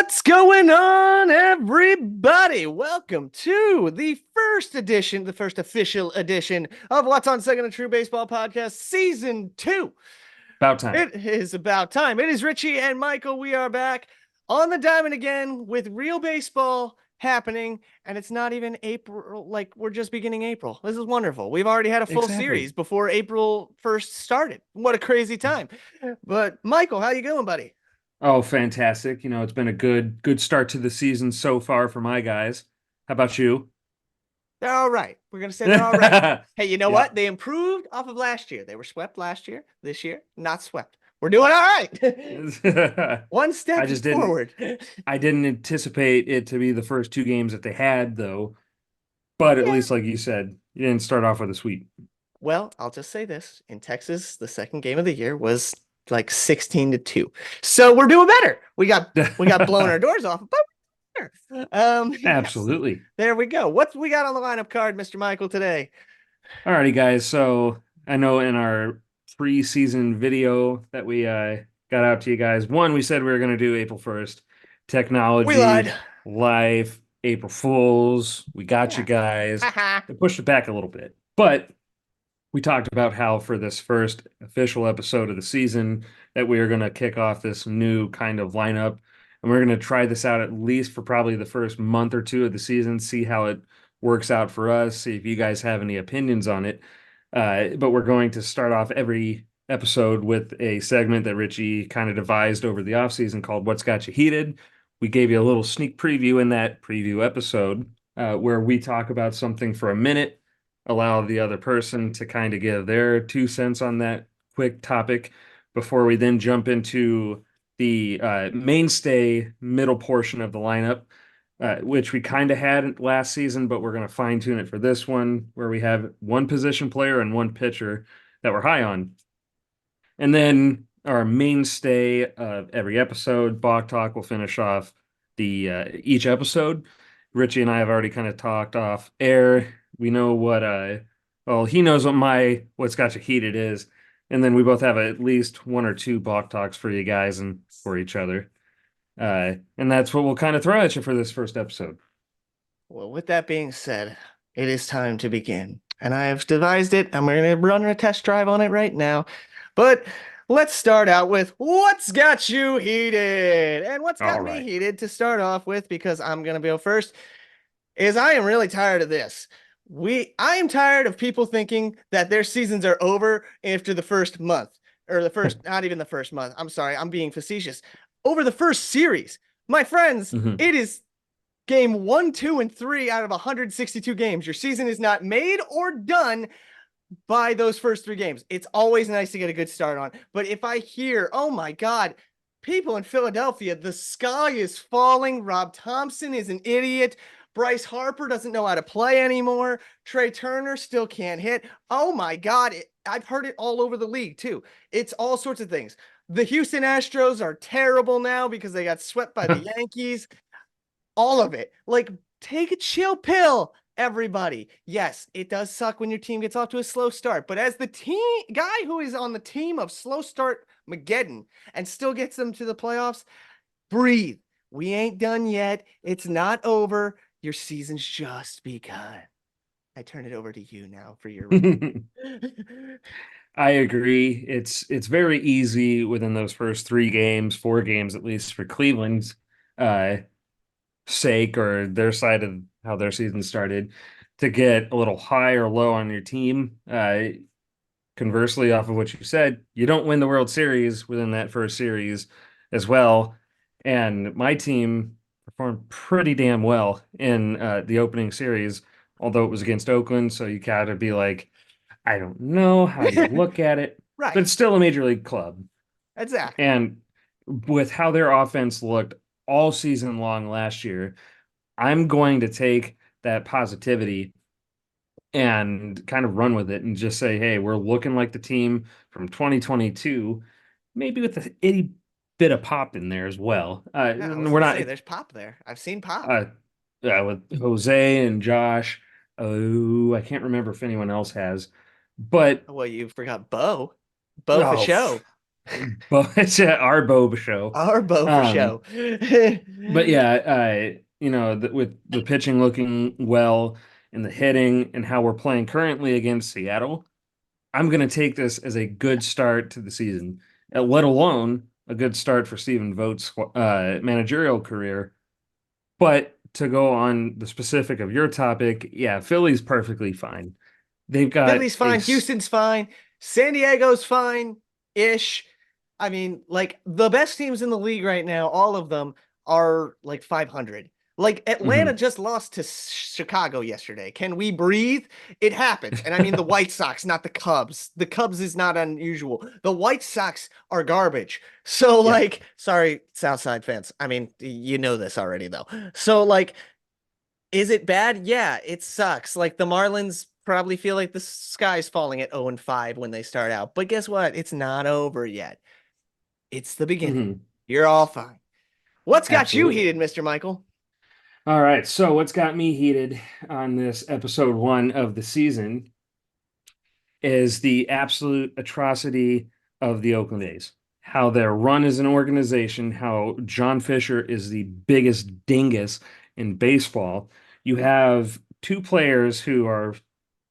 What's going on, everybody? Welcome to the first edition, the first official edition of What's on Second, a True Baseball Podcast, Season 2. About time. It is about time. It is Richie and Michael. We are back on the diamond again with real baseball happening, and it's not even April. Like, we're just beginning April. This is wonderful. We've already had a full Exactly. series before April 1st started. What a crazy time. But, Michael, how you going, buddy? Oh, fantastic. It's been a good start to the season so far for my guys. How about you? They're all right. We're going to say they're all right. Hey, you know what? Yep. They improved off of last year. They were swept last year. This year, not swept. We're doing all right. One I step just didn't forward. I didn't anticipate it to be the first two games that they had though. But at Yeah. least like you said, you didn't start off with a sweep. Well, I'll just say this. In Texas, the second game of the year was like 16-2. So we're doing better. We got blown our doors off, but we're better. Yes. Absolutely. There we go. What we got on the lineup card, Mr. Michael, today? Alrighty, guys. So I know in our preseason video that we got out to you guys, one, we said we were going to do April 1st, We lied. technology, life, April Fools. We got you Yeah. guys. Haha. It pushed it back a little bit. But we talked about how for this first official episode of the season that we are going to kick off this new kind of lineup. And we're going to try this out at least for probably the first month or two of the season, see how it works out for us, see if you guys have any opinions on it. But we're going to start off every episode with a segment that Richie kind of devised over the offseason called What's Got You Heated. We gave you a little sneak preview in that preview episode where we talk about something for a minute, allow the other person to kind of give their 2 cents on that quick topic before we then jump into the mainstay middle portion of the lineup, which we kind of had last season, but we're going to fine tune it for this one, where we have one position player and one pitcher that we're high on. And then our mainstay of every episode, Bach Talk, will finish off the each episode. Richie and I have already kind of talked off air. We know what well, he knows what my what's got you heated is, and then we both have at least one or two Bach Talks for you guys and for each other. And that's what we'll kind of throw at you for this first episode. Well, with that being said, it is time to begin. And I have devised it. I'm going to run a test drive on it right now. But let's start out with what's got you heated? And what's got All me right. heated to start off with, because I'm going to go first, is I am really tired of this. I am tired of people thinking that their seasons are over after the first month, or the first, not even the first month. I'm sorry, I'm being facetious. Over the first series. My friends, Mhm. it is game 1, 2, and 3 out of 162 games. Your season is not made or done by those first 3 games. It's always nice to get a good start on. But if I hear, oh my God, people in Philadelphia, the sky is falling. Rob Thompson is an idiot. Bryce Harper doesn't know how to play anymore. Trey Turner still can't hit. Oh my God. I've heard it all over the league too. It's all sorts of things. The Houston Astros are terrible now because they got swept by the Yankees. All of it. Like, take a chill pill, everybody. Yes, it does suck when your team gets off to a slow start, but as the team guy who is on the team of slow start Mageddon and still gets them to the playoffs, breathe. We ain't done yet. It's not over. Your season's just begun. I turn it over to you now for your review. I agree. It's very easy within those first 3 games, 4 games at least for Cleveland's uh, sake or their side of how their season started to get a little high or low on your team. Conversely, off of what you said, you don't win the World Series within that first series as well. And my team performed pretty damn well in the opening series, although it was against Oakland. So you gotta be like, I don't know. How do you look at it? But Right. it's still a major league club. Exactly. And with how their offense looked all season long last year, I'm going to take that positivity and kind of run with it and just say, hey, we're looking like the team from 2022, maybe with a itty bit of pop in there as well. Yeah, I was We're gonna not say there's pop there. I've seen pop. uh, with Jose and Josh. Oh, I can't remember if anyone else has, but Well, you forgot Bo. Bo for oh, show. but it's our Boba show. Our bow for Um, show. but yeah, with the pitching looking well and the hitting and how we're playing currently against Seattle, I'm going to take this as a good start to the season, let alone a good start for Stephen Vogt's managerial career. But to go on the specific of your topic, yeah, Philly's perfectly fine. They've got Philly's fine. Houston's fine. San Diego's fine ish. I mean, like the best teams in the league right now, all of them are like 500. Like Atlanta Mhm. just lost to Chicago yesterday. Can we breathe? It happens. And I mean, the White Sox, not the Cubs. The Cubs is not unusual. The White Sox are garbage. So, Yeah. like, sorry, Southside fans. I mean, you know this already, though. So, like, is it bad? Yeah, it sucks. Like the Marlins probably feel like the sky's falling at 0 and 5 when they start out. But guess what? It's not over yet. It's the beginning. Mhm. You're all fine. What's got you Absolutely. heated, Mr. Michael? All right. So, what's got me heated on this episode 1 of the season is the absolute atrocity of the Oakland A's. How they're run as an organization, how John Fisher is the biggest dingus in baseball. You have two players who are,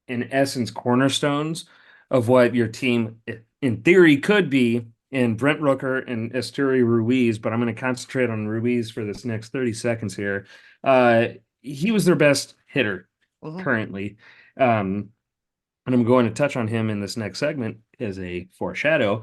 in essence, cornerstones of what your team, in theory, could be in Brent Rooker and Esteury Ruiz, but I'm going to concentrate on Ruiz for this next 30 seconds here. Uh, he was their best hitter Mhm. currently. Um, and I'm going to touch on him in this next segment as a foreshadow.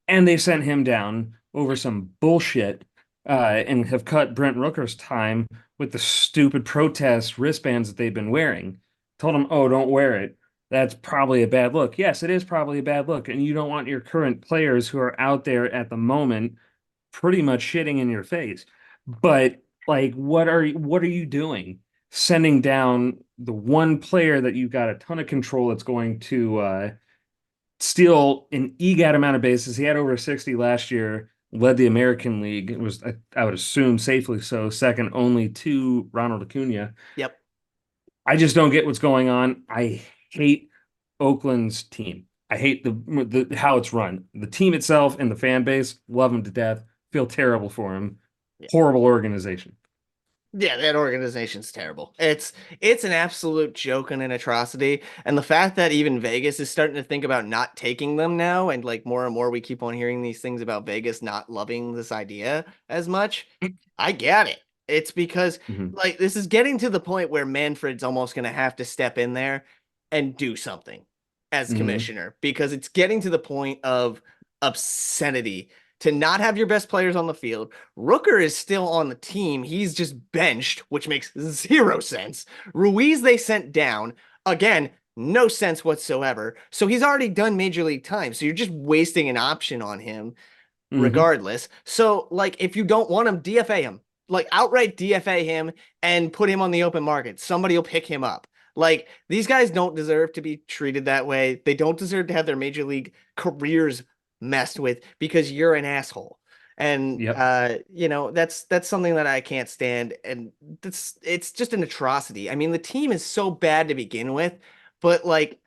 And they sent him down over some bullshit and have cut Brent Rooker's time with the stupid protest wristbands that they've been wearing. Told him, oh, don't wear it. That's probably a bad look. Yes, it is probably a bad look. And you don't want your current players who are out there at the moment pretty much shitting in your face. But like, what are you doing? Sending down the one player that you've got a ton of control that's going to steal an EGAT amount of bases. He had over 60 last year, led the American League. It was, I would assume, safely so, second only to Ronald Acuna. Yep. I just don't get what's going on. I hate Oakland's team. I hate the how it's run. The team itself and the fan base love him to death. Feel terrible for him. Horrible organization. Yeah, that organization's terrible. It's an absolute joke and an atrocity. And the fact that even Vegas is starting to think about not taking them now, and like more and more we keep on hearing these things about Vegas not loving this idea as much. I get it. It's because Mhm. like this is getting to the point where Manfred's almost gonna have to step in there and do something as Mhm. commissioner because it's getting to the point of obscenity to not have your best players on the field. Rooker is still on the team. He's just benched, which makes zero sense. Ruiz, they sent down. Again, no sense whatsoever. So he's already done major league time. So you're just wasting an option on him Mhm. regardless. So, like, if you don't want him, DFA him. Like, outright DFA him and put him on the open market. Somebody will pick him up. Like, these guys don't deserve to be treated that way. They don't deserve to have their major league careers messed with because you're an asshole. And Yep. that's something that I can't stand. And it's just an atrocity. I mean, the team is so bad to begin with, but like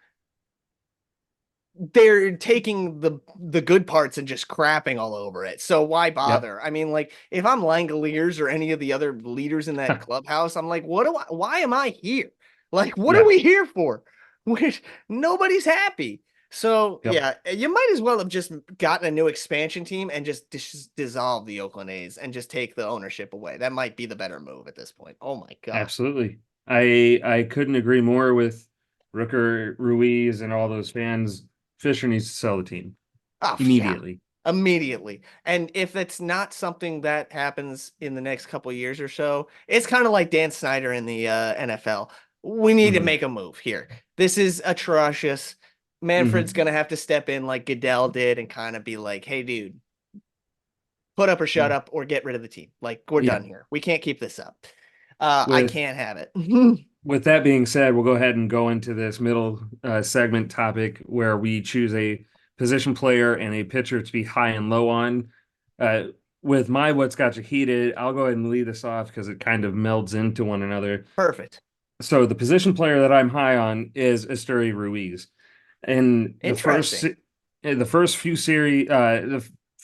they're taking the good parts and just crapping all over it. So why Yep. bother? I mean, like if I'm Langoliers or any of the other leaders in that clubhouse, I'm like, what do I? Why am I here? Like, what are Yeah. we here for? Which nobody's happy. So Yep. yeah, you might as well have just gotten a new expansion team and just dissolve the Oakland A's and just take the ownership away. That might be the better move at this point. Oh my god. Absolutely. I couldn't agree more with Rooker, Ruiz, and all those fans. Fisher needs to sell the team Oh yeah, immediately. immediately. And if it's not something that happens in the next couple of years or so, it's kind of like Dan Snyder in the NFL. We need to Hmm. make a move here. This is atrocious. Manfred's Hmm. gonna have to step in like Goodell did and kind of be like, "Hey, dude, put up or shut up, or get rid of the team. Like we're Yeah. done here. We can't keep this up. I With can't have it." with that being said, we'll go ahead and go into this middle segment topic where we choose a position player and a pitcher to be high and low on. Uh, with my what's got you heated, I'll go ahead and lead this off because it kind of melds into one another. Perfect. So the position player that I'm high on is Esteury Ruiz. In Interesting. the first few series,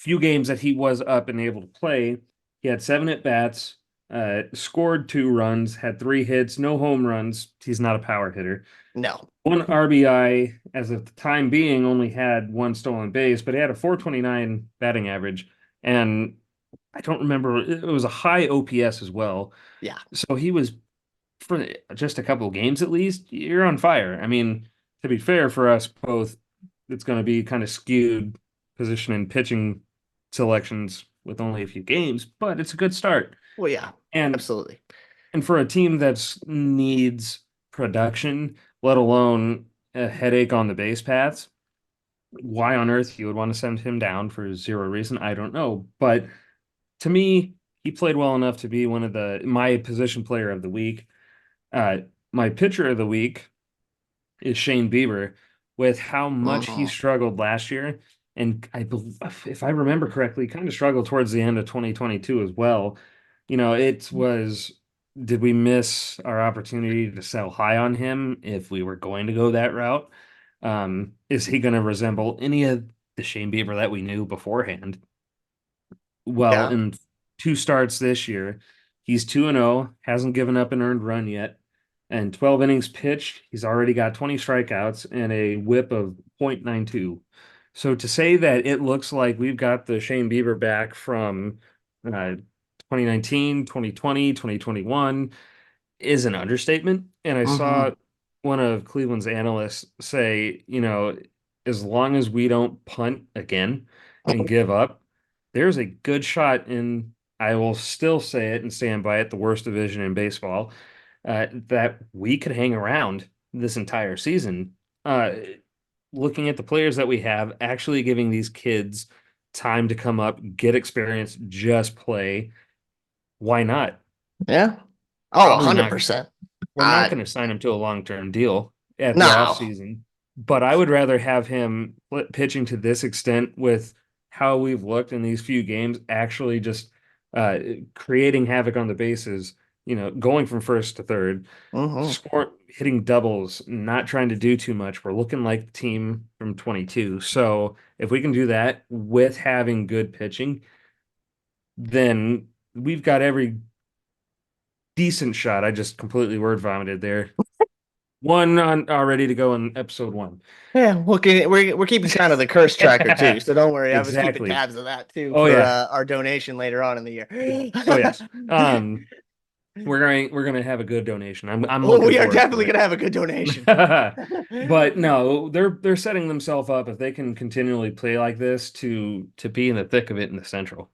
few games that he was up and able to play, he had 7 at bats, scored 2 runs, had 3 hits, no home runs. He's not a power hitter. No. 1 RBI, as of the time being, only had 1 stolen base, but he had a 429 batting average. And I don't remember, it was a high OPS as well. Yeah. So he was, for just a couple of games at least, you're on fire. I mean, to be fair for us both, it's going to be kind of skewed position and pitching selections with only a few games, but it's a good start. Well, yeah, And absolutely. and for a team that needs production, let alone a headache on the base paths, why on earth you would want to send him down for zero reason, I don't know. But to me, he played well enough to be one of my position player of the week. Uh, my pitcher of the week is Shane Bieber, with how much he Mhm. struggled last year. And I believe, if I remember correctly, kind of struggled towards the end of 2022 as well. It was, did we miss our opportunity to sell high on him if we were going to go that route? Is he going to resemble any of the Shane Bieber that we knew beforehand? Well, Yeah. in 2 starts this year, he's 2-0, hasn't given up an earned run yet. And 12 innings pitched, he's already got 20 strikeouts and a whip of .92. So to say that it looks like we've got the Shane Bieber back from 2019, 2020, 2021 is an understatement. And I saw Hmm. one of Cleveland's analysts say, as long as we don't punt again and give up, there's a good shot in, I will still say it and stand by it, the worst division in baseball, that we could hang around this entire season. Uh, Looking at the players that we have, actually giving these kids time to come up, get experience, just play. Why not? Yeah. Oh, Probably not. 100%. We're not Uh, going to sign him to a long-term deal at the no. offseason, but I would rather have him pitching to this extent with how we've looked in these few games, actually just uh, creating havoc on the bases, going from first to third, Hmm. hitting doubles, not trying to do too much. We're looking like the team from 22. So if we can do that with having good pitching, then we've got every decent shot. I just completely word vomited there. One on ready to go in episode 1. Yeah, we're keeping kind of the curse tracker too, so don't worry. I was keeping Exactly. tabs of that too Oh for yeah. our donation later on in the year. Oh yes. We're gonna have a good donation. I'm Oh, looking we are forward to definitely it. gonna have a good donation. But no, they're setting themselves up if they can continually play like this to be in the thick of it in the Central.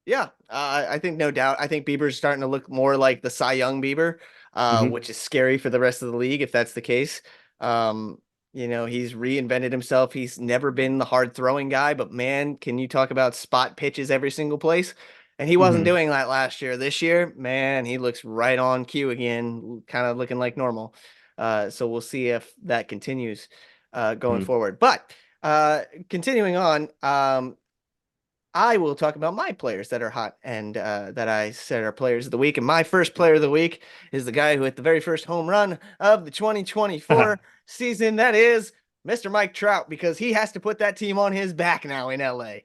Yeah, I think no doubt. I think Bieber's starting to look more like the Cy Young Bieber, Hmm. which is scary for the rest of the league if that's the case. Um, he's reinvented himself. He's never been the hard throwing guy, but man, can you talk about spot pitches every single place? And he wasn't Hmm. doing that last year. This year, man, he looks right on cue again, kind of looking like normal. So we'll see if that continues going Hmm. forward. But continuing on, I will talk about my players that are hot and that I said are players of the week. And my first player of the week is the guy who hit the very first home run of the 2024 season. That is Mr. Mike Trout, because he has to put that team on his back now in LA.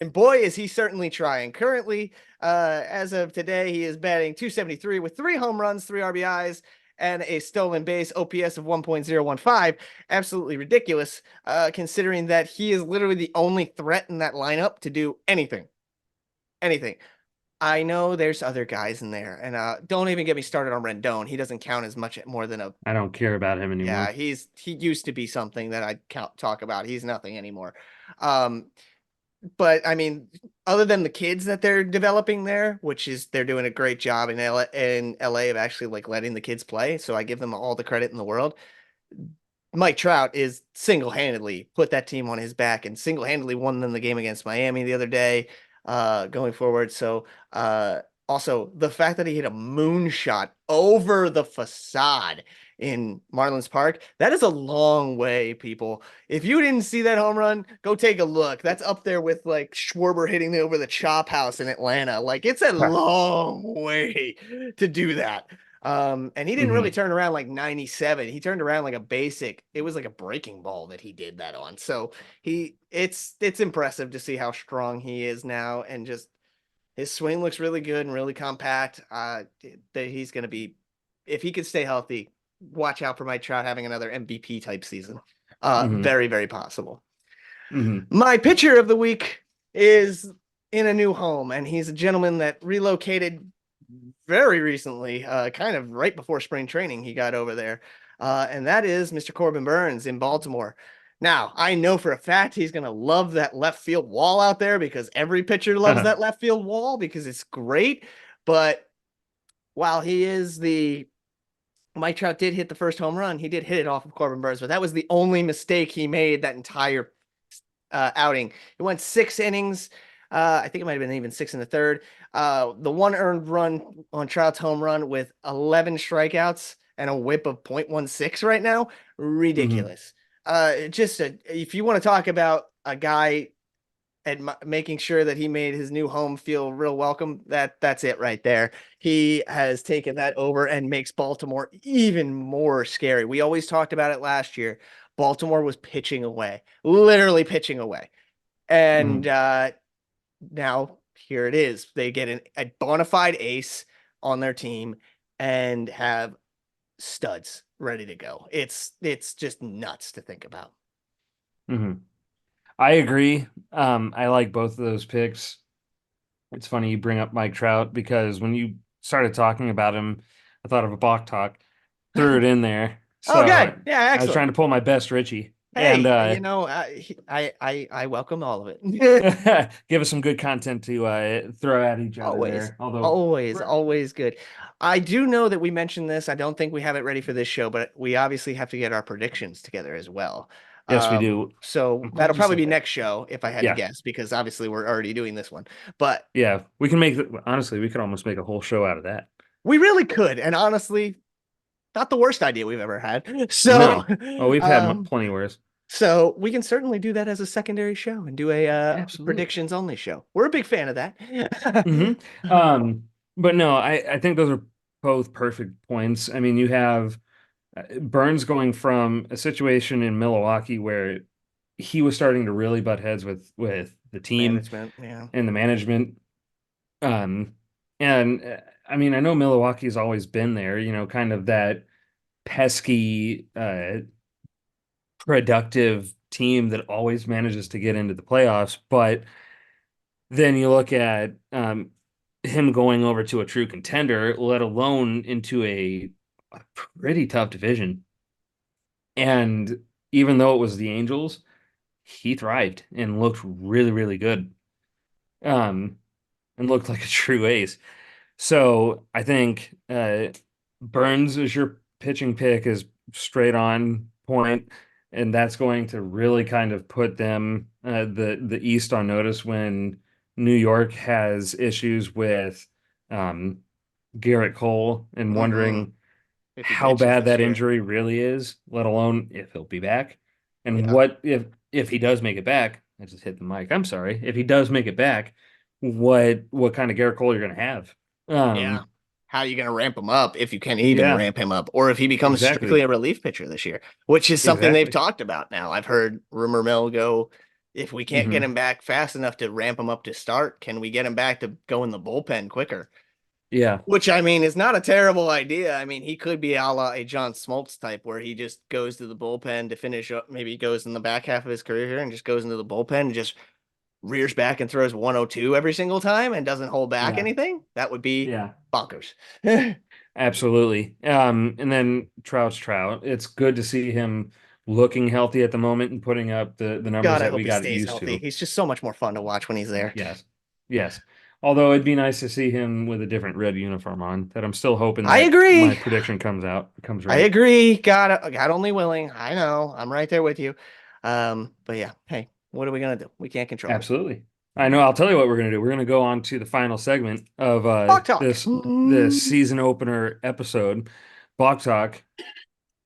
And boy, is he certainly trying. Currently, as of today, he is batting 273 with 3 home runs, 3 RBIs, and a stolen base OPS of 1.015. Absolutely ridiculous, considering that he is literally the only threat in that lineup to do anything. Anything. I know there's other guys in there, and don't even get me started on Rendon. He doesn't count as much more than a. I don't care about him Yeah, anymore. he used to be something that I'd talk about. He's nothing anymore. Um, but I mean, other than the kids that they're developing there, which is they're doing a great job in LA of actually like letting the kids play. So I give them all the credit in the world. Mike Trout is single-handedly put that team on his back and single-handedly won them the game against Miami the other day, going forward. So, also the fact that he hit a moonshot over the facade in Marlins Park, that is a long way, people. If you didn't see that home run, go take a look. That's up there with like Schwarber hitting over the Chop House in Atlanta. Like it's a long way to do that. And he didn't really Hmm. turn around like 97. He turned around like a basic. It was like a breaking ball that he did that on. So it's impressive to see how strong he is now, and just his swing looks really good and really compact. That he's going to be, if he could stay healthy, watch out for Mike Trout having another MVP type season. Hmm. Very, very possible. Hmm. My pitcher of the week is in a new home, and he's a gentleman that relocated very recently, kind of right before spring training. He got over there, and that is Mr. Corbin Burns in Baltimore. Now, I know for a fact he's going to love that left field wall out there, because every pitcher loves that left field wall because it's great. But while he is the Mike Trout did hit the first home run, he did hit it off of Corbin Burns, but that was the only mistake he made that entire outing. He went 6 innings. I think it might have been even six in the third. The one earned run on Trout's home run with 11 strikeouts and a whip of .16 right now. Hmm. Ridiculous. If you want to talk about a guy and making sure that he made his new home feel real welcome, that's it right there. He has taken that over and makes Baltimore even more scary. We always talked about it last year. Baltimore was pitching away, literally pitching away. And Hmm. now here it is. They get a bona fide ace on their team and have studs ready to go. It's just nuts to think about. Hmm. I agree. I like both of those picks. It's funny you bring up Mike Trout because when you started talking about him, I thought of a Bach talk, threw it in there. Okay, So yeah, I was excellent. trying to pull my best Richie and Hey, I welcome all of it. give us some good content to throw at each other Always, there. Although, always, always good. I do know that we mentioned this. I don't think we have it ready for this show, but we obviously have to get our predictions together as well. yes, we do. So I'm that'll glad you probably said be that. next show if I had to Yeah, guess, because obviously we're already doing this one. But yeah, we can make honestly, we could almost make a whole show out of that. we really could, and honestly, not the worst idea we've ever had. So, No. Oh, we've had um, plenty worse. so we can certainly do that as a secondary show and do a Absolutely. predictions only show. We're a big fan of that. Hmm. But no, I think those are both perfect points. I mean, you have Burns going from a situation in Milwaukee where he was starting to really butt heads with the team Management, yeah. and the management. Um, and I mean, I know Milwaukee's always been there, kind of that pesky, productive team that always manages to get into the playoffs. But then you look at him going over to a true contender, let alone into a pretty tough division. And even though it was the Angels, he thrived and looked really, really good. Um, and looked like a true ace. So I think Burns is your pitching pick is straight on point, and that's going to really kind of put them the East on notice when New York has issues with um, Garrett Cole and Hmm. wondering If he how pitches bad this that year. injury really is, let alone if he'll be back, and Yeah. what if he does make it back. I just hit the mic. I'm sorry. If he does make it back, what kind of Garrett Cole you're going to have? Yeah. Um, How are you going to ramp him up if you can even yeah, ramp him up, or if he becomes strictly exactly, a relief pitcher this year, which is something they've exactly. talked about now. I've heard rumor mill go, if we can't get Hmm. him back fast enough to ramp him up to start, can we get him back to go in the bullpen quicker? Yeah, Which I mean is not a terrible idea. I mean, he could be a la a John Smoltz type where he just goes to the bullpen to finish up. Maybe he goes in the back half of his career here and just goes into the bullpen and just rears back and throws 102 every single time and doesn't hold back yeah, anything. That would be yeah, bonkers. absolutely. And then Trout's Trout. It's good to see him looking healthy at the moment and putting up the numbers God, I that we hope he got stays used healthy. to. He's just so much more fun to watch when he's there. Yes. Yes. Although it'd be nice to see him with a different red uniform on, that I'm still hoping I that my agree. prediction comes I right. agree. God only willing. I know. I'm right there with you. But yeah, hey, what are we gonna do? We can't control it. Absolutely. I know. I'll tell you what we're gonna do. We're gonna go on to the final segment of Talk talk. this season opener episode, Block Talk.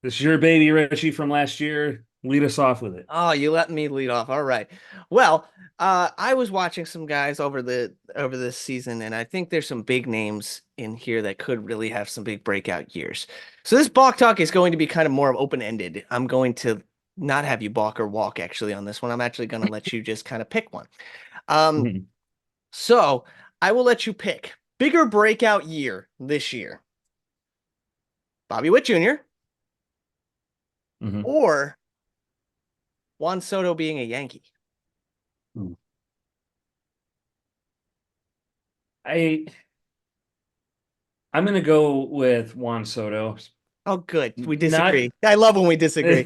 This is your baby Richie from last year. Lead us off with it. Oh, you let me lead off. All right. Well, I was watching some guys over this season, and I think there's some big names in here that could really have some big breakout years. So this balk talk is going to be kind of more open-ended. I'm going to not have you balk or walk actually on this one. I'm actually going to let you just kind of pick one. Um, Mhm. so I will let you pick bigger breakout year this year. Bobby Witt Jr. Mhm. or Juan Soto being a Yankee. Mhm. I I'm gonna go with Juan Soto. Oh, good. We Not disagree. I love when we disagree.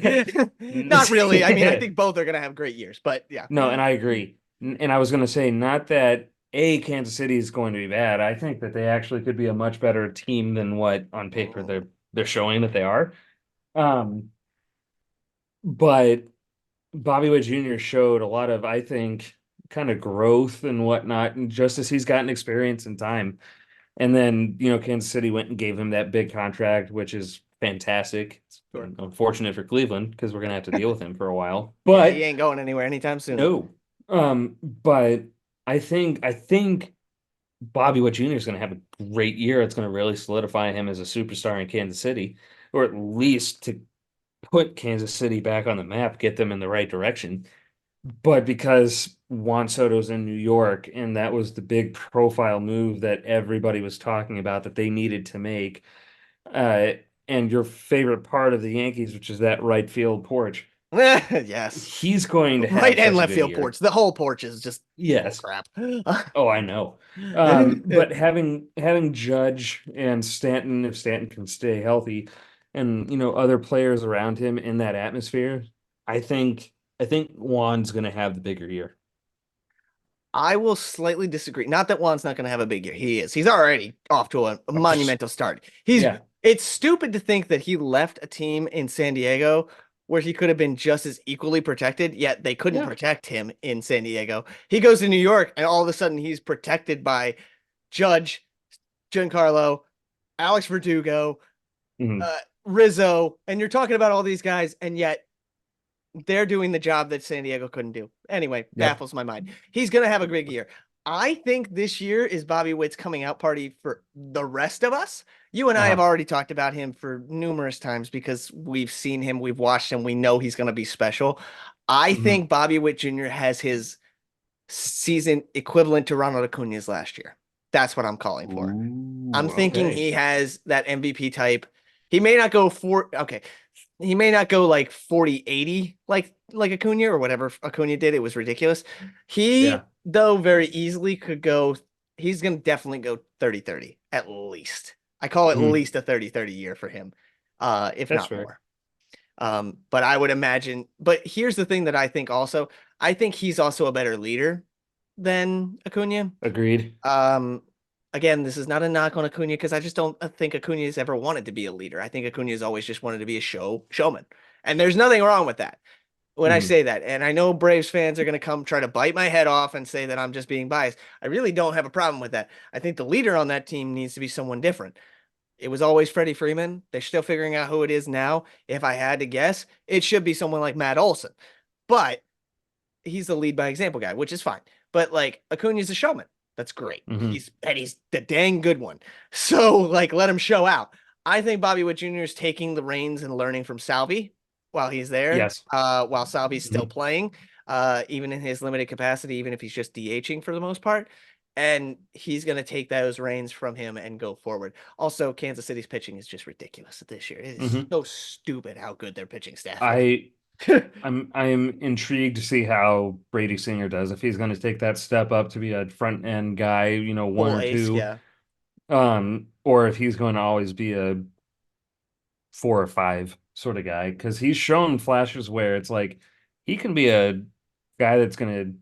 Not really. I mean, I yeah. think both are going to have great years, but yeah. No, and I agree. And I was gonna say not that Kansas City is going to be bad. I think that they actually could be a much better team than what on paper they're showing that they are. Um, but Bobby Witt Jr. showed a lot of, I think, kind of growth and whatnot, and just as he's gotten experience and time. And then, Kansas City went and gave him that big contract, which is fantastic. It's Sure. unfortunate for Cleveland because we're gonna have to deal with him for a while. Yeah, he But ain't going anywhere anytime soon. no. But I think Bobby Witt Jr. is gonna have a great year. It's gonna really solidify him as a superstar in Kansas City, or at least to put Kansas City back on the map, get them in the right direction. But because Juan Soto's in New York, and that was the big profile move that everybody was talking about that they needed to make, uh, and your favorite part of the Yankees, which is that right field porch, Yes. he's going to Right have and such a left good field year. porch. The whole porch is just bull Yes. crap. Oh, I know. But having Judge and Stanton, if Stanton can stay healthy, and other players around him in that atmosphere, I think Juan's gonna have the bigger year. I will slightly disagree. Not that Juan's not going to have a big year. He is. He's already off to a monumental start. Yeah. It's stupid to think that he left a team in San Diego where he could have been just as equally protected, yet they couldn't Yeah. protect him in San Diego. He goes to New York and all of a sudden he's protected by Judge, Giancarlo, Alex Verdugo, Mhm. uh, Rizzo, and you're talking about all these guys, and yet they're doing the job that San Diego couldn't do. Anyway, Yep. baffles my mind. He's going to have a big year. I think this year is Bobby Witt's coming out party for the rest of us. You and I have Uh-huh. already talked about him for numerous times because we've seen him, we've watched him, we know he's going to be special. I Mhm. think Bobby Witt Jr. has his season equivalent to Ronald Acuna's last year. That's what I'm calling for. I'm Ooh, thinking okay. he has that MVP type. He may not go for okay. He may not go like 40-80 like Acuna or whatever Acuna did. It was ridiculous. He Yeah. though very easily could go he's going to definitely go 30-30 at least. I call it at Mhm. least a 30-30 year for him. If That's not fair. more. But I would imagine but here's the thing that I think also I think he's also a better leader than Acuna. Agreed. Um, Again, this is not a knock on Acuna because I just don't think Acuna has ever wanted to be a leader. I think Acuna has always just wanted to be a showman, and there's nothing wrong with that. When I Mhm. say that, and I know Braves fans are going to come try to bite my head off and say that I'm just being biased. I really don't have a problem with that. I think the leader on that team needs to be someone different. It was always Freddie Freeman. They're still figuring out who it is now. If I had to guess, it should be someone like Matt Olson. But he's the lead by example guy, which is fine. But like Acuna's a showman. That's great. Mhm. He's the dang good one. So like let him show out. I think Bobby Witt Jr. is taking the reins and learning from Salvi while he's there. Yes. While Salvi's still Mhm. playing, even in his limited capacity, even if he's just DHing for the most part. And he's going to take those reins from him and go forward. Also, Kansas City's pitching is just ridiculous this year. It is Mhm. so stupid how good their pitching staff is. I I'm intrigued to see how Brady Singer does if he's going to take that step up to be a front end guy, one Full or ace, two, yeah. or if he's going to always be a 4 or 5 sort of guy because he's shown flashes where it's like he can be a guy that's going to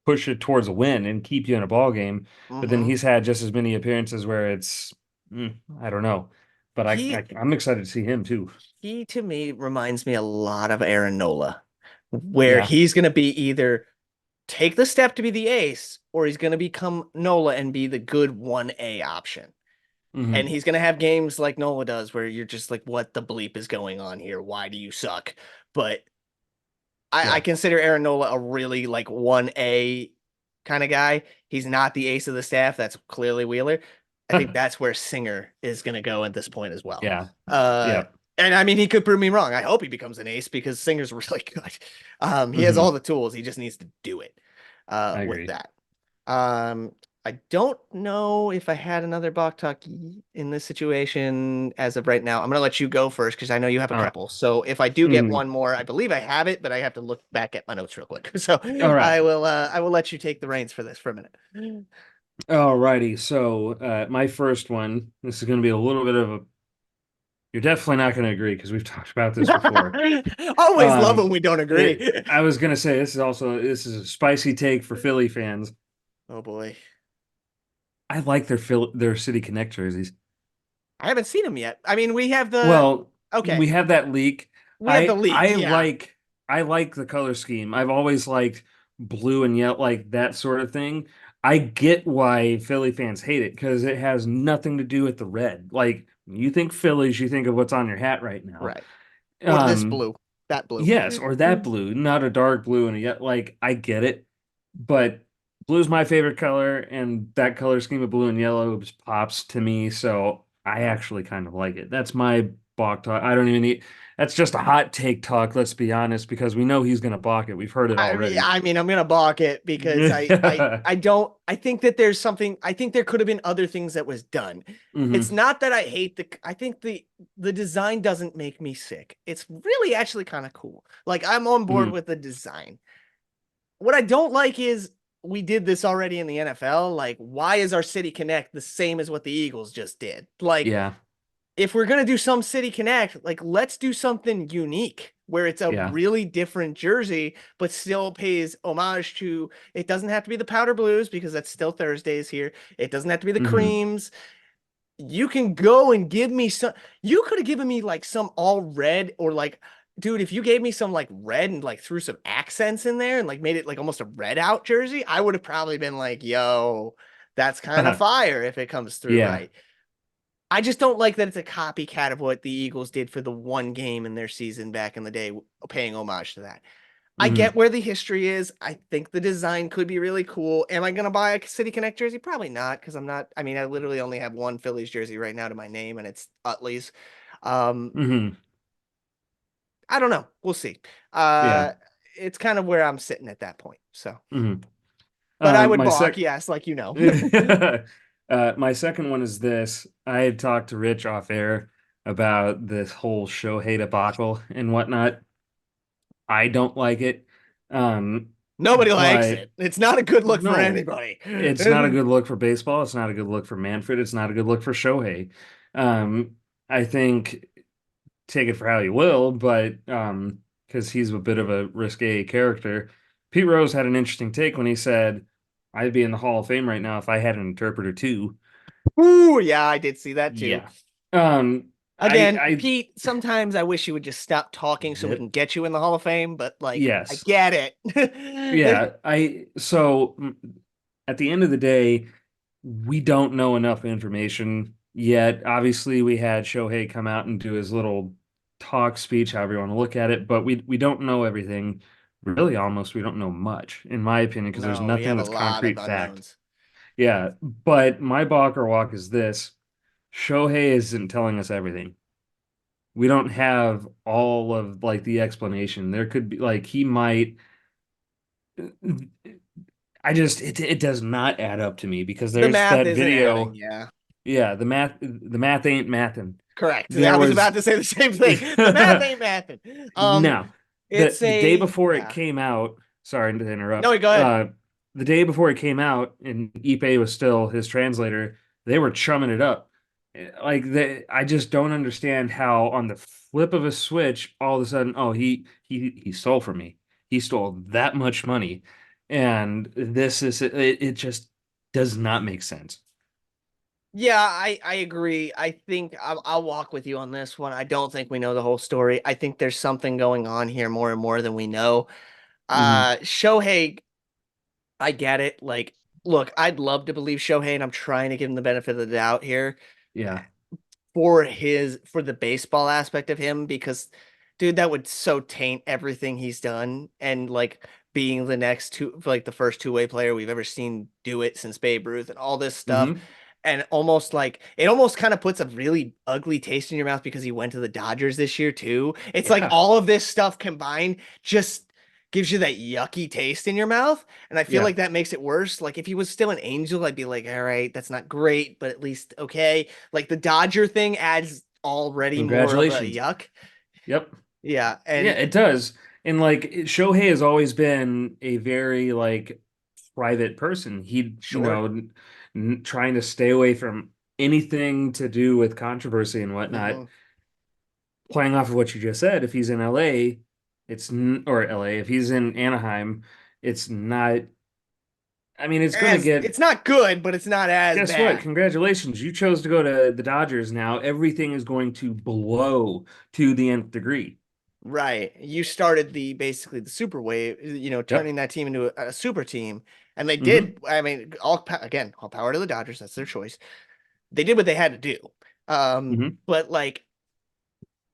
push it towards a win and keep you in a ball game, but then Hmm. he's had just as many appearances where it's I don't know, but He I'm excited to see him too. he to me reminds me a lot of Aaron Nola, where Yeah. he's going to be either take the step to be the ace or he's going to become Nola and be the good 1A option. And Hmm. he's going to have games like Nola does where you're just like, what the bleep is going on here? Why do you suck? But I Yeah. consider Aaron Nola a really like 1A kind of guy. He's not the ace of the staff. That's clearly Wheeler. I think that's where Singer is going to go at this point as well. Yeah. Uh, Yeah. and I mean, he could prove me wrong. I hope he becomes an ace because Singer's really good. He has all Hmm. the tools. He just needs to do it I with agree. that. Um, I don't know if I had another Bok Talk in this situation as of right now. I'm gonna let you go first because I know you have a All right. couple. So if I do get Mhm. one more, I believe I have it, but I have to look back at my notes real quick. So All right. I will let you take the reins for this for a minute. All righty. So, my first one, this is going to be a little bit of a, you're definitely not going to agree because we've talked about this before. Always love when Um, we don't agree. I was going to say this is a spicy take for Philly fans. Oh boy. I like their City Connect jerseys. I haven't seen him yet. I mean, we have the Well, okay. we have that leak. We have the leaks, yeah. I like the color scheme. I've always liked blue and yellow, like that sort of thing. I get why Philly fans hate it because it has nothing to do with the red. Like when you think Phillies, you think of what's on your hat right now. Right. Or this Um, blue. That blue. yes, or that blue, not a dark blue and a yet. Like I get it, but blue's my favorite color, and that color scheme of blue and yellow just pops to me. So I actually kind of like it. That's my balk talk. I don't even need. That's just a hot take talk. Let's be honest, because we know he's going to balk it. We've heard it already. I mean, I'm gonna balk it because I don't. I think that there's something. I think there could have been other things that was done. It's Hmm. not that I hate the. I think the design doesn't make me sick. It's really actually kind of cool. Like I'm on board Hmm. with the design. What I don't like is we did this already in the NFL. Like, why is our City Connect the same as what the Eagles just did? Like, Yeah. if we're gonna do some City Connect, like let's do something unique where it's a Yeah. really different jersey, but still pays homage to. It doesn't have to be the powder blues because that's still Thursdays here. It doesn't have to be the Hmm. creams. You can go and give me some. You could have given me like some all red or like, dude, if you gave me some like red and like threw some accents in there and like made it like almost a red out jersey, I would have probably been like, yo, that's kind of fire if it comes through Yeah. right. I just don't like that it's a copycat of what the Eagles did for the one game in their season back in the day, paying homage to that. I get Hmm. where the history is. I think the design could be really cool. Am I going to buy a City Connect jersey? Probably not, because I'm not. I mean, I literally only have one Phillies jersey right now to my name, and it's Utley's. Um, Hmm. I don't know. We'll see. Yeah. Uh, it's kind of where I'm sitting at that point. So, Hmm. but I would My balk, sec yes, like you know. My second one is this. I had talked to Rich off air about this whole Shohei debacle and whatnot. I don't like it. Um, Nobody likes but it. It's not a good look for no, anybody. it's not a good look for baseball. It's not a good look for Manfred. It's not a good look for Shohei. I think take it for how you will, but because he's a bit of a risque character. Pete Rose had an interesting take when he said, "I'd be in the Hall of Fame right now if I had an interpreter too." Ooh, yeah, I did see that too. Yeah. Um, Again, I Pete, sometimes I wish you would just stop talking so we that can get you in the Hall of Fame, but like, I yes, get it. yeah. At the end of the day, we don't know enough information yet. Obviously, we had Shohei come out and do his little talk speech, however you want to look at it, but we don't know everything. Really, almost we don't know much, in my opinion, because there's No, we nothing have a that's lot of concrete fact. unknowns. Yeah, but my Balker walk is this. Shohei isn't telling us everything. We don't have all of like the explanation. There could be like he might it does not add up to me because The there's math that isn't adding. video. Yeah, Yeah, the math ain't mathin'. correct. I There was was about to say the same thing. The math ain't mathing. no It's the day a before it yeah. came out. Sorry to No, interrupt. go ahead. The day before it came out, and Ipe was still his translator. They were chumming it up. I just don't understand how on the flip of a switch, all of a sudden, oh, he stole from me. He stole that much money, and this is it. It just does not make sense. Yeah, I agree. I think I'll walk with you on this one. I don't think we know the whole story. I think there's something going on here more and more than we know. Hmm. Shohei, I get it. Like, look, I'd love to believe Shohei, and I'm trying to give him the benefit of the doubt here Yeah. for the baseball aspect of him because Dude, that would so taint everything he's done, and like being the next two, like the first two-way player we've ever seen do it since Babe Ruth and all this stuff. Hmm. And almost like it almost kind of puts a really ugly taste in your mouth because he went to the Dodgers this year too. It's like Yeah. all of this stuff combined just gives you that yucky taste in your mouth. And I feel Yeah. like that makes it worse. Like if he was still an Angel, I'd be like, all right, that's not great, but at least okay. Like the Dodger thing adds already more of a Congratulations. yuck. Yep. Yeah. Yeah, And it does. And like Shohei has always been a very like private person. He, sure. trying to stay away from anything to do with controversy and whatnot. Hmm. Playing off of what you just said, if he's in LA, or LA, if he's in Anaheim, it's not, I mean, it's going to As get, it's not good, but it's not as guess what? bad. Congratulations. You chose to go to the Dodgers now. Everything is going to blow to the nth degree. Right. You started the basically the super wave, Yep. turning that team into a super team. And they Hmm. did. I mean, again, all power to the Dodgers. That's their choice. They did what they had to do. Hmm. But like,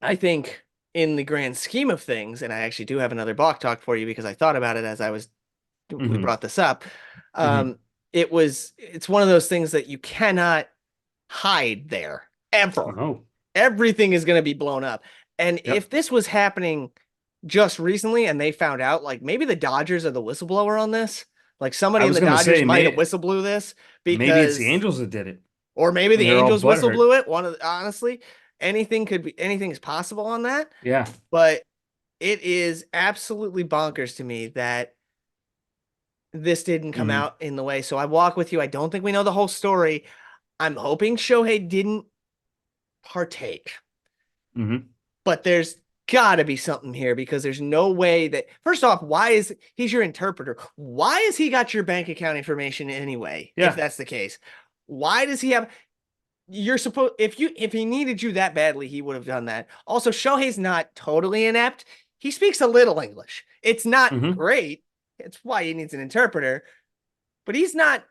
I think in the grand scheme of things, and I actually do have another Bach talk for you because I thought about it as we Hmm. brought this up. Hmm. Um, it's one of those things that you cannot hide there ever. Oh, Everything is going to be blown up. And yep. if this was happening just recently and they found out, like maybe the Dodgers are the whistleblower on this, like somebody I in was the gonna Dodgers say, might have whistleblew this maybe it's the because, Angels that did it, or maybe and the they're all Angels butthurt. whistleblew it. Honestly, anything is possible on that. Yeah. But it is absolutely bonkers to me that this didn't come Hmm. out in the way. So I walk with you. I don't think we know the whole story. I'm hoping Shohei didn't partake. Hmm. But there's got to be something here because there's no way that first off, why is he's your interpreter? Why has he got your bank account information anyway? If Yeah. that's the case, why does he have? You're supposed if he needed you that badly, he would have done that. Also, Shohei's not totally inept. He speaks a little English. It's not Hmm. great. It's why he needs an interpreter, but he's not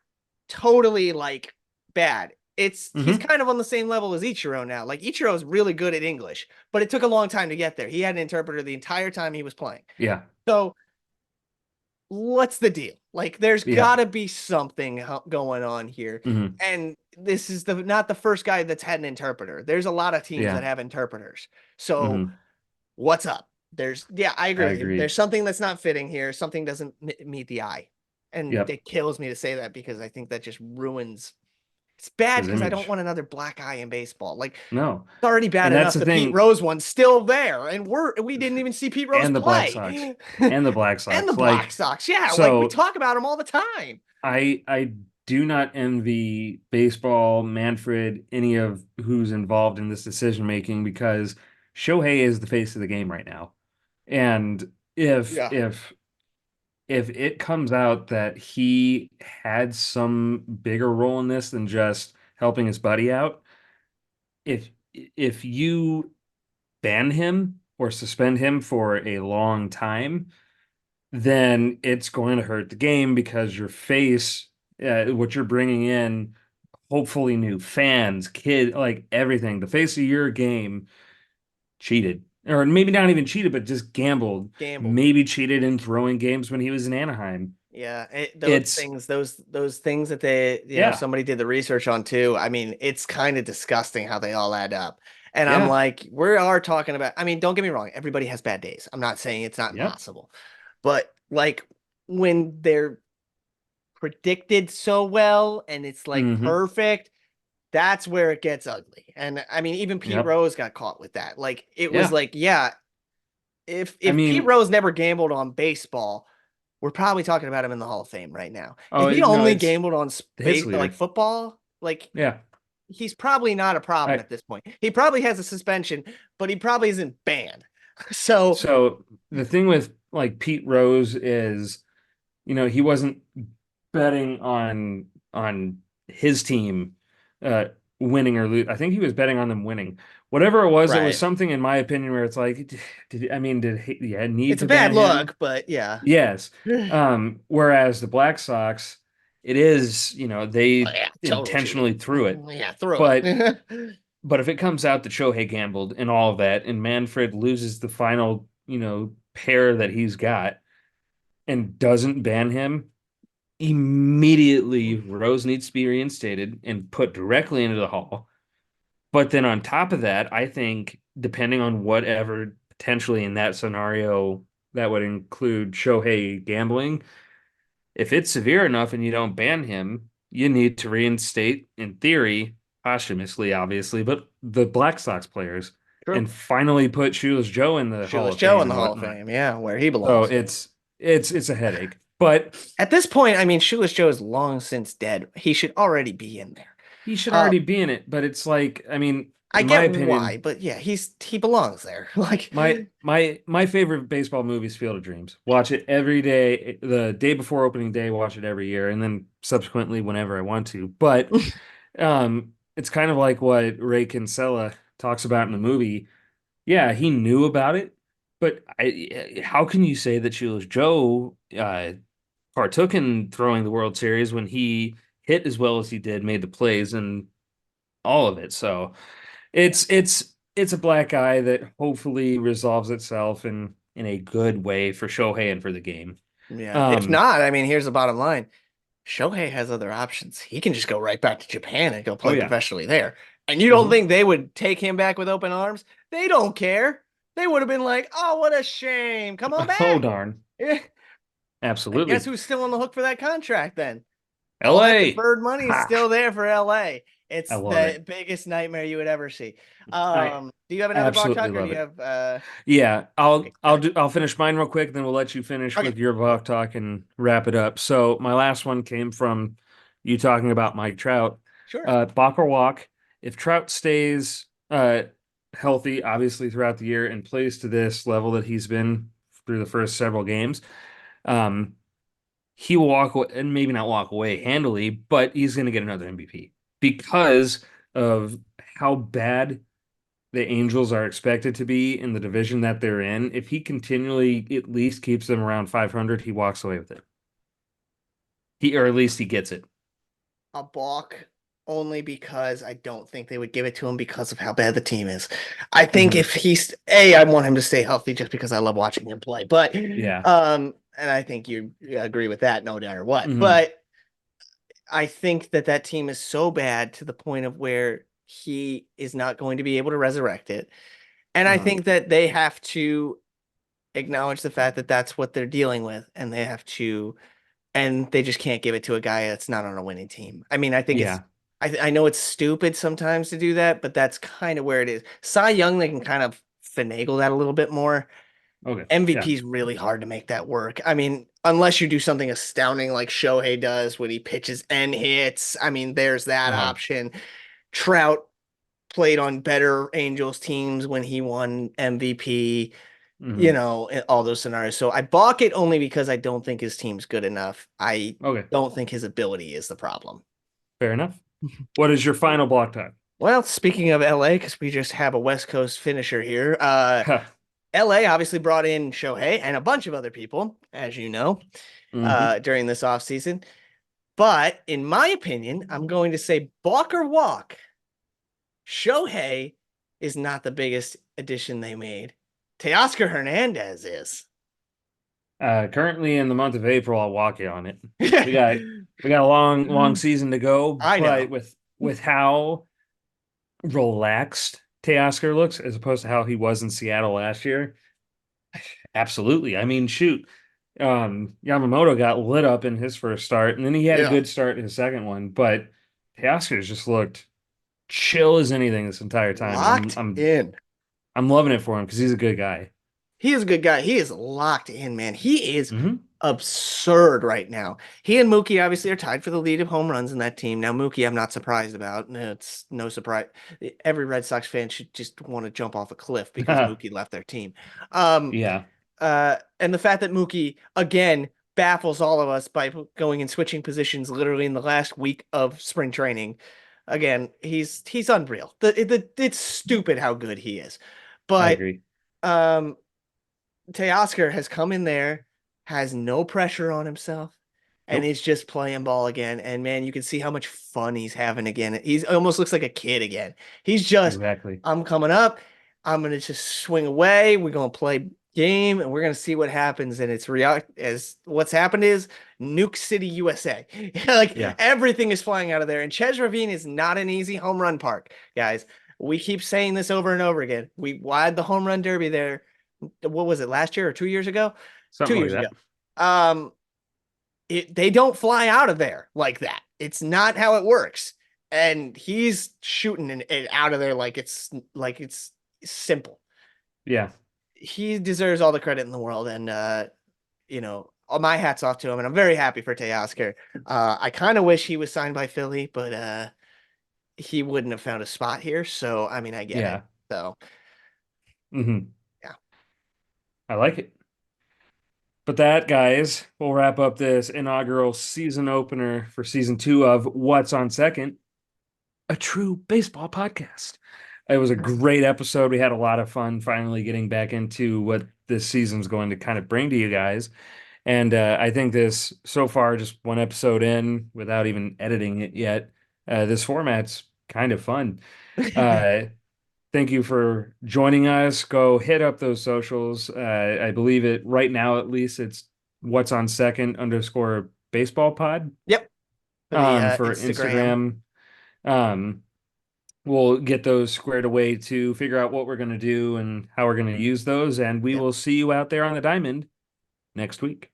totally like bad. He's Hmm. kind of on the same level as Ichiro now. Like Ichiro is really good at English, but it took a long time to get there. He had an interpreter the entire time he was playing. Yeah. So what's the deal? Like there's Yeah. got to be something going on here. Hmm. And this is the not the first guy that's had an interpreter. There's a lot of teams that Yeah. have interpreters. So Hmm. what's up? I agree I with you. agree. There's something that's not fitting here. Something doesn't meet the eye. And Yep. it kills me to say that because I think that just ruins it's bad His because I don't image. want another black eye in baseball. Like No. it's already bad And that's enough the the Pete thing. Rose one's still there, and we didn't even see Pete Rose And the Black Sox. play. And the Black And the Sox. Black Like, Sox. Yeah, like we so talk about them all the time. I do not envy baseball, Manfred, any of who's involved in this decision making because Shohei is the face of the game right now. And if Yeah. if if it comes out that he had some bigger role in this than just helping his buddy out, if you ban him or suspend him for a long time, then it's going to hurt the game because your face, what you're bringing in, hopefully new fans, kid, like everything, the face of your game cheated. Or maybe not even cheated, but just gambled. Gambled. Maybe cheated in throwing games when he was in Anaheim. Yeah, It's, those things that they, yeah, somebody did the research on too. I mean, it's kind of disgusting how they all add up. And I'm yeah, like, we are talking about, I mean, don't get me wrong, everybody has bad days. I'm not saying it's not yep. impossible. But like when they're predicted so well and it's like Hmm. perfect, that's where it gets ugly. And I mean, even Pete Yep. Rose got caught with that. Like it was Yeah. like, yeah, I if Pete mean, Rose never gambled on baseball, we're probably talking about him in the Hall of Fame right now. oh, If he no, only it's gambled on the hits space like leader. football, like Yeah. he's probably not a problem I, at this point. He probably has a suspension, but he probably isn't banned. So so the thing with like Pete Rose is, he wasn't betting on his team uh winning or lose. I think he was betting on them winning. Whatever it was right. something in my opinion where it's like, did he need It's a to bad ban him? look, but yeah. Yes. Whereas the Black Sox, it is, Oh, they yeah, total cheating. intentionally threw it. Yeah, throw But it. But if it comes out that Shohei gambled and all of that, and Manfred loses the final, pair that he's got and doesn't ban him, immediately Rose needs to be reinstated and put directly into the Hall. But then on top of that, I think depending on whatever potentially in that scenario that would include Shohei gambling, if it's severe enough and you don't ban him, you need to reinstate, in theory, posthumously, obviously, but the Black Sox players True. and finally put Shoeless Joe in the Hall Shoeless of Joe Fame in the and Hall of whatnot. Fame. Yeah, where he So belongs. it's a headache. But At this point, I mean, Shoeless Joe is long since dead. He should already be in there. he should Uh, already be in it. But it's like, I mean, I in my get why, opinion, but yeah, he belongs there. Like, my favorite baseball movie is Field of Dreams. Watch it every day, the day before opening day, watch it every year, and then subsequently whenever I want to. But it's kind of like what Ray Kinsella talks about in the movie. Yeah, he knew about it, but how can you say that Shoeless Joe partook in throwing the World Series when he hit as well as he did, made the plays and all of it? So it's a black eye that hopefully resolves itself in a good way for Shohei and for the game. yeah. If Um, not, I mean, here's the bottom line. Shohei has other options. He can just go right back to Japan and go oh play yeah. professionally there. And you don't Mhm. think they would take him back with open arms? They don't care. They would have been like, "Oh, what a shame. Come on Oh back." darn. Yeah. And guess Absolutely. who's still on the hook for that contract then? All that LA. deferred money is Ha. still there for LA. I It's love it. the biggest nightmare you would ever see. I Do you have another block absolutely talk or do love you it. have Yeah, okay, got it. I'll finish mine real quick, then we'll let you finish Okay. with your block talk and wrap it up. So my last one came from you talking about Mike Trout. Sure. Balk or walk. If Trout stays healthy, obviously throughout the year and plays to this level that he's been through the first several games, um, he will walk away, and maybe not walk away handily, but he's going to get another MVP because of how bad the Angels are expected to be in the division that they're in. If he continually at least keeps them around 500, he walks away with it. Or at least he gets it. A balk only because I don't think they would give it to him because of how bad the team is. I think Mhm. if I want him to stay healthy just because I love watching him play. But Yeah. and I think you agree with that, no matter what. Mhm. But I think that that team is so bad to the point of where he is not going to be able to resurrect it. And I Uh-huh. think that they have to acknowledge the fact that that's what they're dealing with, and they just can't give it to a guy that's not on a winning team. I mean, I think Yeah. I know it's stupid sometimes to do that, but that's kind of where it is. Cy Young, they can kind of finagle that a little bit more. Okay. Yeah. MVP is really hard to make that work. I mean, unless you do something astounding like Shohei does when he pitches and hits. I mean, there's that Uh-huh. option. Trout played on better Angels teams when he won MVP, Mhm. in all those scenarios. So I balk it only because I don't think his team's good enough. I Okay. don't think his ability is the problem. Fair enough. What is your final block time? Well, speaking of LA, because we just have a West Coast finisher here, Huh. LA obviously brought in Shohei and a bunch of other people, as you know, Hmm. during this offseason. But in my opinion, I'm going to say balk or walk. Shohei is not the biggest addition they made. Teoscar Hernandez is. Currently in the month of April, I'll walk you on it. We got we got a long season to go, I know. but with how relaxed Teoscar looks as opposed to how he was in Seattle last year, absolutely. I mean, shoot, Yamamoto got lit up in his first start, and then he had a Yeah. good start in his second one, but Teoscar's just looked chill as anything this entire time, and Locked in. I'm loving it for him because he's a good guy. He is a good guy. He is locked in, man. He is Hmm. absurd right now. He and Mookie obviously are tied for the lead of home runs in that team. Now, Mookie, I'm not surprised about. It's no surprise. Every Red Sox fan should just want to jump off a cliff because Mookie left their team. Um, Yeah. and the fact that Mookie again baffles all of us by going and switching positions literally in the last week of spring training. Again, he's unreal. It's stupid how good he is. I But agree. um Teoscar has come in there, has no pressure on himself. and Nope. is just playing ball again. And man, you can see how much fun he's having again. He's almost looks like a kid again. He's just, Exactly. I'm coming up. I'm gonna just swing away. We're gonna play game, and we're gonna see what happens. And it's react as what's happened is Nuke City, USA. Like Yeah. everything is flying out of there. And Ches Ravine is not an easy home run park, guys. We keep saying this over and over again. We won the home run derby there. What was it, last year or 2 years ago? two Something like years ago. that. Um, they don't fly out of there like that. It's not how it works. And he's shooting it out of there like it's simple. Yeah. He deserves all the credit in the world, and all my hats off to him. And I'm very happy for Teoscar. I kind of wish he was signed by Philly, but he wouldn't have found a spot here. So I mean, I get it. Yeah. So Hmm. yeah. I like it. But that, guys, will wrap up this inaugural season opener for season 2 of What's on Second, a true baseball podcast. It was a great episode. We had a lot of fun finally getting back into what this season's going to kind of bring to you guys. And I think this, so far, just one episode in without even editing it yet, this format's kind of fun. Uh, Thank you for joining us. Go hit up those socials. I believe it right now, at least it's what's on second underscore baseball pod Yep. For the for Instagram. Instagram. Um, we'll get those squared away to figure out what we're going to do and how we're going to use those. And we Yep. will see you out there on the diamond next week.